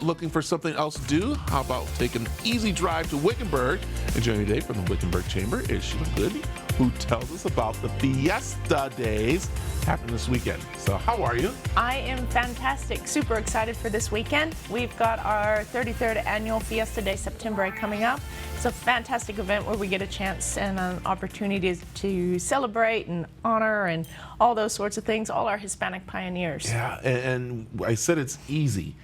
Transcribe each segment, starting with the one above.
looking for something else to do? How about taking an easy drive to Wickenburg? And joining me today from the Wickenburg Chamber is Sheila Goody, who tells us about the Fiesta Days happening this weekend. So how are you? I am fantastic. Super excited for this weekend. We've got our 33rd annual Fiesta de Septiembre coming up. It's a fantastic event where we get a chance and an opportunity to celebrate and honor and all those sorts of things, all our Hispanic pioneers. Yeah, and I said it's easy.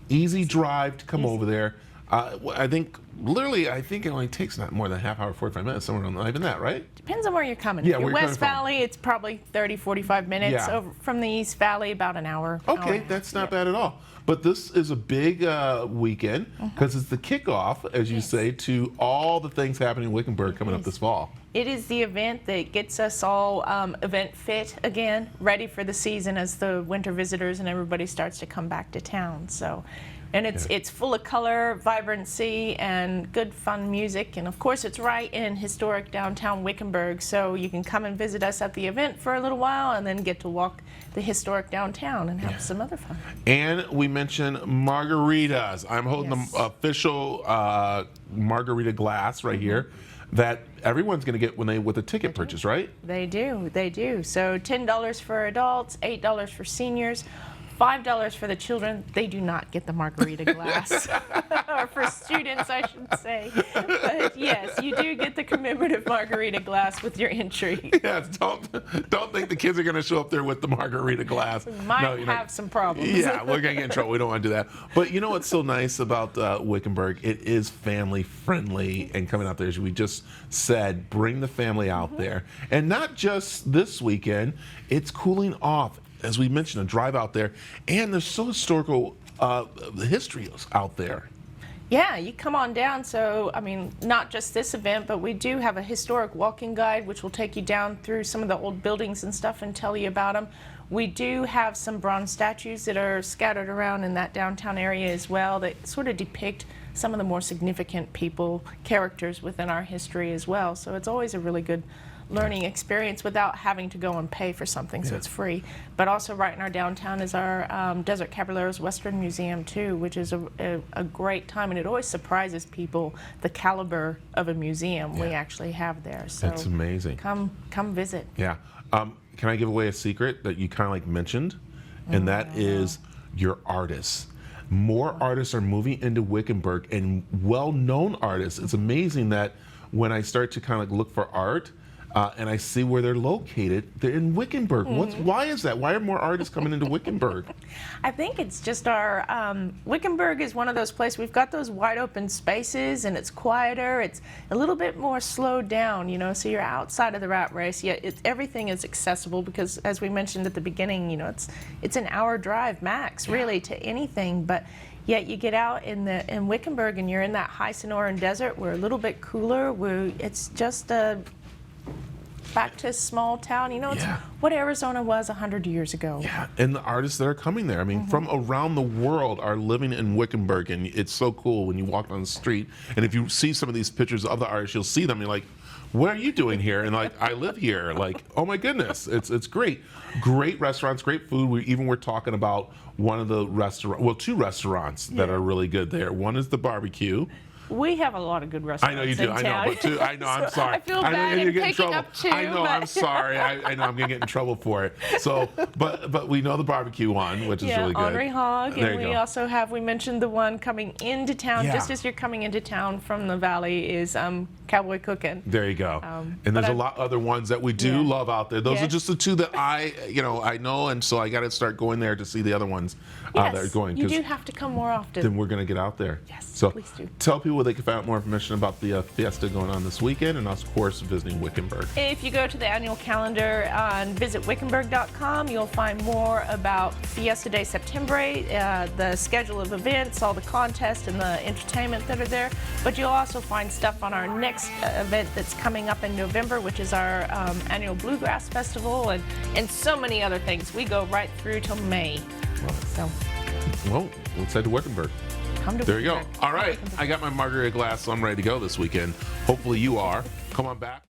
Easy drive to come over there. I think it only takes not more than a half hour, 45 minutes, somewhere not even that, right? Depends on where you're coming. Yeah, if you're West Valley, it's probably 30, 45 minutes. Yeah. Over from the East Valley, about an hour. Okay, that's not bad at all. But this is a big weekend because it's the kickoff, as you say, to all the things happening in Wickenburg coming up this fall. It is the event that gets us all event fit again, ready for the season as the winter visitors and everybody starts to come back to town. So. And it's full of color, vibrancy, and good fun music. And of course, it's right in historic downtown Wickenburg, so you can come and visit us at the event for a little while and then get to walk the historic downtown and have some other fun. And we mentioned margaritas. I'm holding the official margarita glass right here that everyone's going to get with a ticket purchase, right? They do. So $10 for adults, $8 for seniors. $5 for the children. They do not get the margarita glass. Or for students, I should say. But yes, you do get the commemorative margarita glass with your entry. Yes, don't think the kids are going to show up there with the margarita glass. Might have some problems. Yeah, we're going to get in trouble. We don't want to do that. But you know what's so nice about Wickenburg? It is family friendly and coming out there, as we just said, bring the family out there. And not just this weekend, it's cooling off. As we mentioned, a drive out there, and there's so historical history out there. Yeah, you come on down. So, I mean, not just this event, but we do have a historic walking guide, which will take you down through some of the old buildings and stuff and tell you about them. We do have some bronze statues that are scattered around in that downtown area as well that sort of depict some of the more significant characters within our history as well. So it's always a really good learning experience without having to go and pay for something, so it's free. But also right in our downtown is our Desert Caballeros Western Museum too, which is a great time, and it always surprises people the caliber of a museum we actually have there. So it's amazing. Come visit. Yeah. Can I give away a secret that you kind of like mentioned? And that is your artists. More artists are moving into Wickenburg, and well-known artists. It's amazing that when I start to kind of look for art, and I see where they're located, they're in Wickenburg. Why is that? Why are more artists coming into Wickenburg? I think it's just our, Wickenburg is one of those places, we've got those wide open spaces and it's quieter, it's a little bit more slowed down, you know, so you're outside of the rat race, yet everything is accessible because, as we mentioned at the beginning, you know, it's an hour drive max, really, to anything, but yet you get out in Wickenburg and you're in that high Sonoran desert, we're a little bit cooler, it's just back to a small town, you know, it's what Arizona was 100 years ago. Yeah, and the artists that are coming there, I mean, from around the world are living in Wickenburg, and it's so cool when you walk on the street, and if you see some of these pictures of the artists, you'll see them, and you're like, what are you doing here? And like, I live here. Like, oh my goodness, it's great. Great restaurants, great food. We're talking about one of the two restaurants that are really good there. One is the barbecue. We have a lot of good restaurants. I know you do. I know, but I know. I'm sorry. I feel bad in picking up two. I know. I'm sorry. I know. I'm gonna get in trouble for it. So, but we know the barbecue one, which is really good. Henri Hog, there and we also have. We mentioned the one coming into town, just as you're coming into town from the valley, is Cowboy Cookin'. There you go. And there's a lot other ones that we do love out there. Those are just the two that I know, and so I got to start going there to see the other ones that are going. You do have to come more often. Then we're gonna get out there. Yes. So please do. Tell people they can find out more information about the Fiesta going on this weekend, and of course visiting Wickenburg. If you go to the annual calendar and visit wickenburg.com, you'll find more about Fiesta de Septiembre, the schedule of events, all the contests and the entertainment that are there. But you'll also find stuff on our next event that's coming up in November, which is our annual Bluegrass Festival, and so many other things. We go right through till May. Well, let's head to Wickenburg. There you go. All right. I got my margarita glass, so I'm ready to go this weekend. Hopefully you are. Come on back.